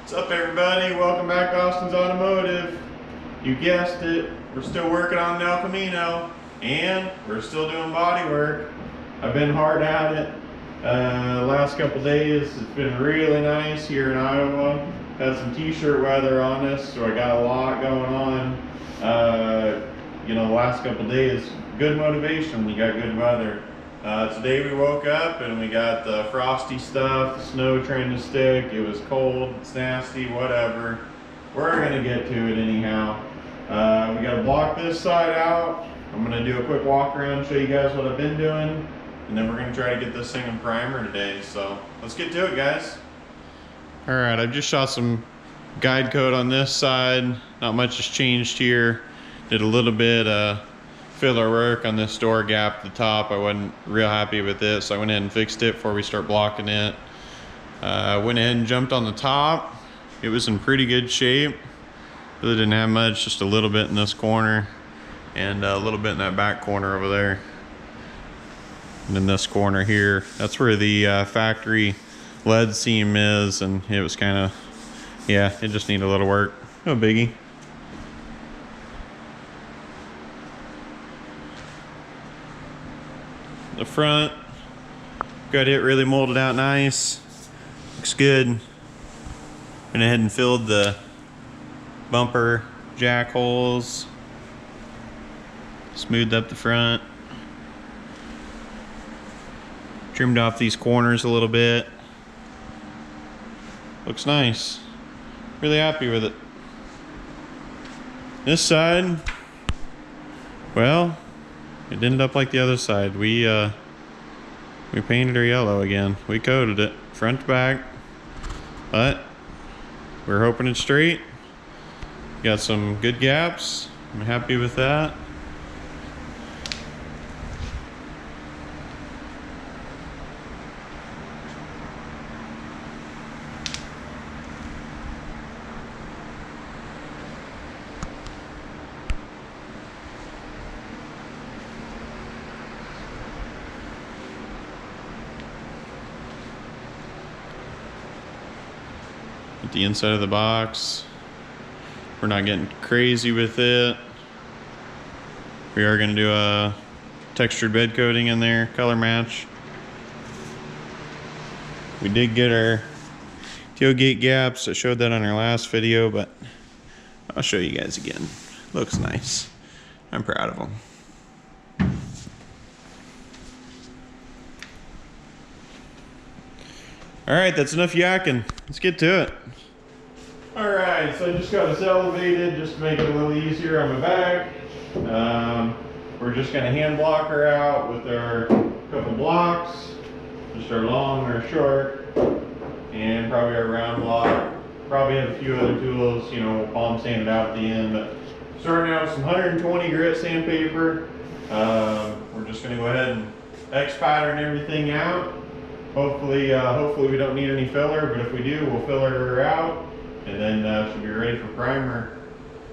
What's up, everybody? Welcome back to Austin's Automotive. You guessed it, we're still working on the Camino and we're still doing body work. I've been hard at it. Last couple days it's been really nice here in Iowa. Had some t-shirt weather on us, so I got a lot going on. You know, the last couple days, good motivation when you got good weather. Today we woke up and we got the frosty stuff, the snow trying to stick. It was cold, it's nasty, whatever. We're gonna get to it anyhow. We gotta block this side out. I'm gonna do a quick walk around, show you guys what I've been doing, and then we're gonna try to get this thing in primer today. So let's get to it, guys. All right, I've just shot some guide coat on this side. Not much has changed here. Did a little bit filler work on this door gap at the top. I wasn't real happy with it, so I went ahead and fixed it before we start blocking it. Went ahead and jumped on the top. It was in pretty good shape. Really didn't have much, just a little bit in this corner and a little bit in that back corner over there. And in this corner here, that's where the factory lead seam is, and it was kind of, yeah, it just needed a little work. No biggie. The front, got it really molded out nice. Looks good. Went ahead and filled the bumper jack holes. Smoothed up the front. Trimmed off these corners a little bit. Looks nice. Really happy with it. This side, well, it ended up like the other side. We painted her yellow again. We coated it front to back, but we're hoping it's straight. Got some good gaps. I'm happy with that. At the inside of the box, we're not getting crazy with it. We are going to do a textured bed coating in there, color match. We did get our tailgate gaps. I showed that on our last video, but I'll show you guys again. Looks nice. I'm proud of them. All right, that's enough yakking. Let's get to it. All right, so I just got this elevated just to make it a little easier on my back. We're just gonna hand block her out with our couple blocks, just our long or short, and probably our round block. Probably have a few other tools, you know, palm sand it out at the end, but starting out with some 120 grit sandpaper. We're just gonna go ahead and X pattern everything out. Hopefully we don't need any filler, but if we do, we'll filler her out, and then she'll be ready for primer.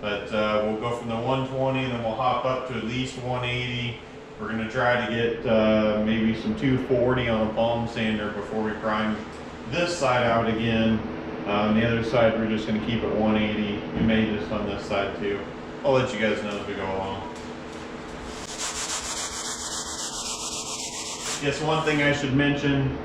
But we'll go from the 120, and then we'll hop up to at least 180. We're gonna try to get maybe some 240 on a palm sander before we prime this side out again. On the other side, we're just gonna keep it 180. We may just on this side too. I'll let you guys know as we go along. Yes, one thing I should mention,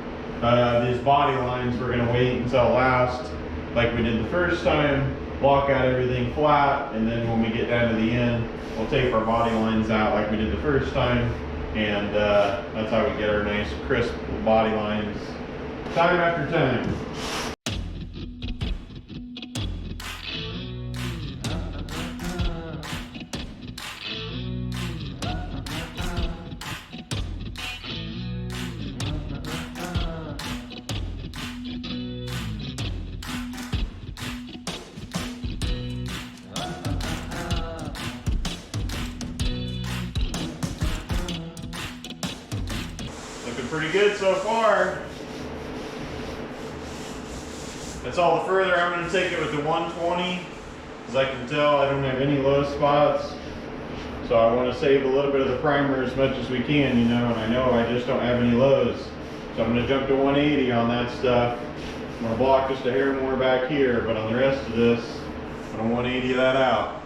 these body lines, we're gonna wait until last, like we did the first time, block out everything flat, and then when we get down to the end, we'll tape our body lines out like we did the first time, and that's how we get our nice crisp body lines time after time. Looking pretty good so far. That's all the further I'm going to take it with the 120. As I can tell, I don't have any low spots. So I want to save a little bit of the primer as much as we can, you know, and I know I just don't have any lows. So I'm going to jump to 180 on that stuff. gonna block just a hair more back here, but on the rest of this, I'm gonna 180 that out.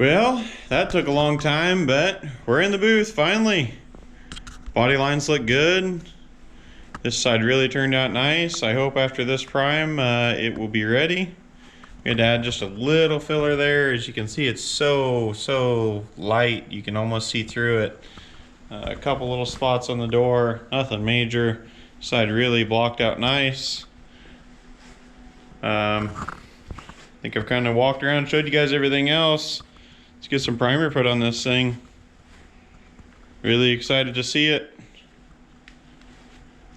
Well, that took a long time, but we're in the booth finally. Body lines look good. This side really turned out nice. I hope after this prime it will be ready. We had to add just a little filler there. As you can see, it's so light. You can almost see through it. A couple little spots on the door, nothing major. Side really blocked out nice. I think I've kind of walked around and showed you guys everything else. Let's get some primer put on this thing. Really excited to see it.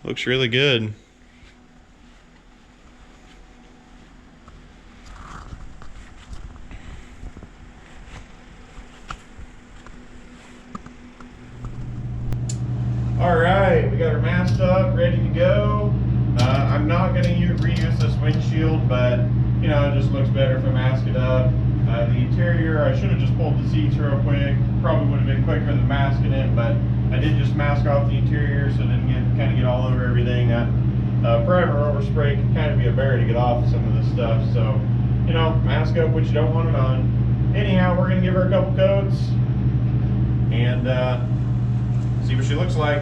Looks really good. Alright, we got our mast up, ready to go. I'm not going to reuse this windshield, but you know, it just looks better if I mask it up. The interior, I should have just pulled the seats real quick. Probably would have been quicker than masking it, but I did just mask off the interior so it didn't kind of get all over everything. Primer overspray can kind of be a bear to get off some of this stuff, so you know, mask up what you don't want it on. Anyhow, we're going to give her a couple coats and see what she looks like.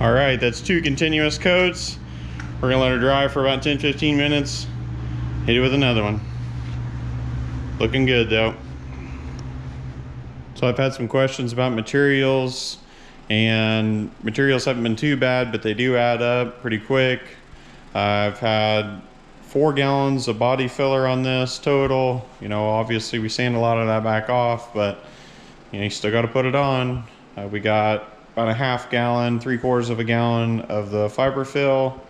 All right, that's 2 continuous coats. We're gonna let her dry for about 10-15 minutes. Hit it with another one. Looking good though. So I've had some questions about materials, and materials haven't been too bad, but they do add up pretty quick. I've had 4 gallons of body filler on this total. You know, obviously we sand a lot of that back off, but you know, you still got to put it on. We got about a half gallon, 3/4 of a gallon of the fiber fill.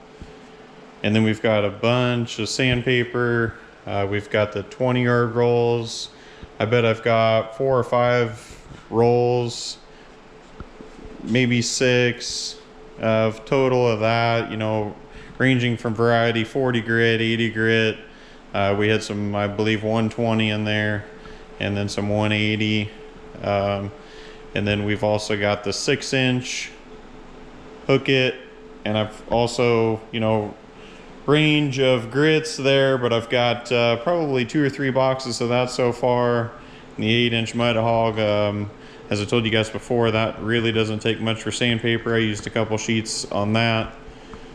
And then we've got a bunch of sandpaper. We've got the 20-yard rolls. I bet I've got 4 or 5 rolls, maybe 6 of total of that, you know, ranging from variety, 40 grit, 80 grit. We had some, I believe, 120 in there, and then some 180. And then we've also got the 6-inch hook it, and I've also, you know, range of grits there, but I've got probably 2 or 3 boxes of that so far. And the 8-inch mud hog, as I told you guys before, that really doesn't take much for sandpaper. I used a couple sheets on that.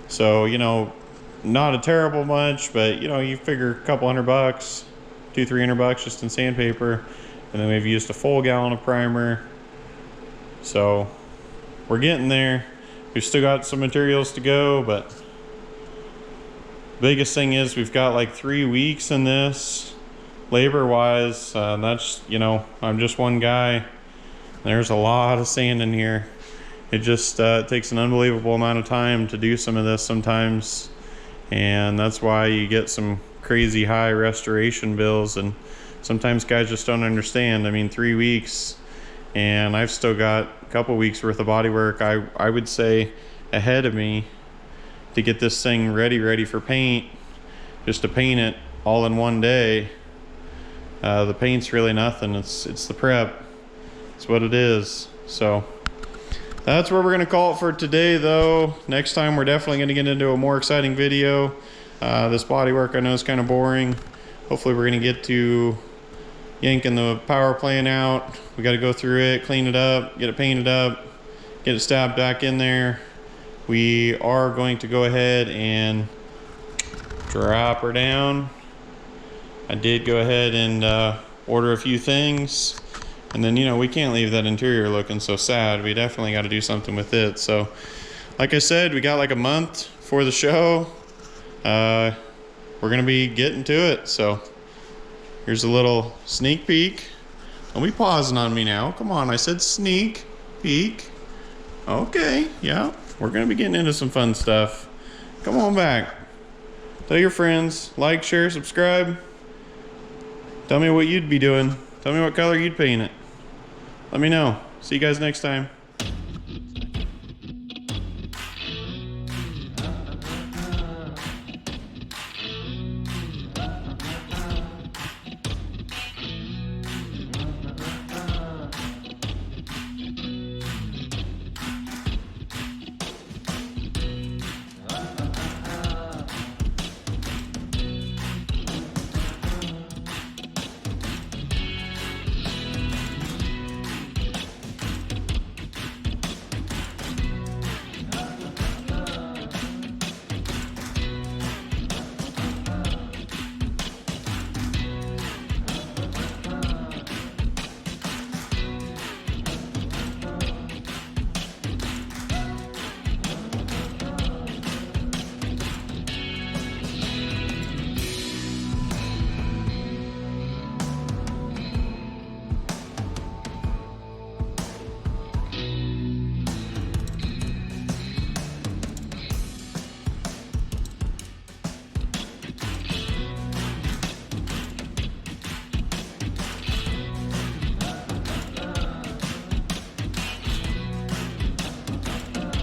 So, you know, not a terrible much, but you know, you figure a couple $100, $200-300 just in sandpaper. And then we've used a full gallon of primer. So we're getting there. We've still got some materials to go, but biggest thing is we've got like 3 weeks in this labor wise. That's, you know, I'm just one guy. There's a lot of sand in here. It just takes an unbelievable amount of time to do some of this sometimes, and that's why you get some crazy high restoration bills. And sometimes guys just don't understand. I mean, 3 weeks, and I've still got a couple weeks worth of body work, I would say, ahead of me to get this thing ready for paint. Just to paint it all in one day. The paint's really nothing. It's the prep. It's what it is. So that's where we're gonna call it for today though. Next time we're definitely gonna get into a more exciting video. This body work I know is kind of boring. Hopefully we're gonna get to yanking the power plant out. We got to go through it, clean it up, get it painted up, get it stabbed back in there. We are going to go ahead and drop her down. I did go ahead and order a few things, and then, you know, we can't leave that interior looking so sad. We definitely got to do something with it. So like I said, we got like a month for the show. We're gonna be getting to it. So here's a little sneak peek. Don't be pausing on me now. Come on, I said sneak peek. Okay, yeah, we're gonna be getting into some fun stuff. Come on back. Tell your friends, like, share, subscribe. Tell me what you'd be doing. Tell me what color you'd paint it. Let me know. See you guys next time.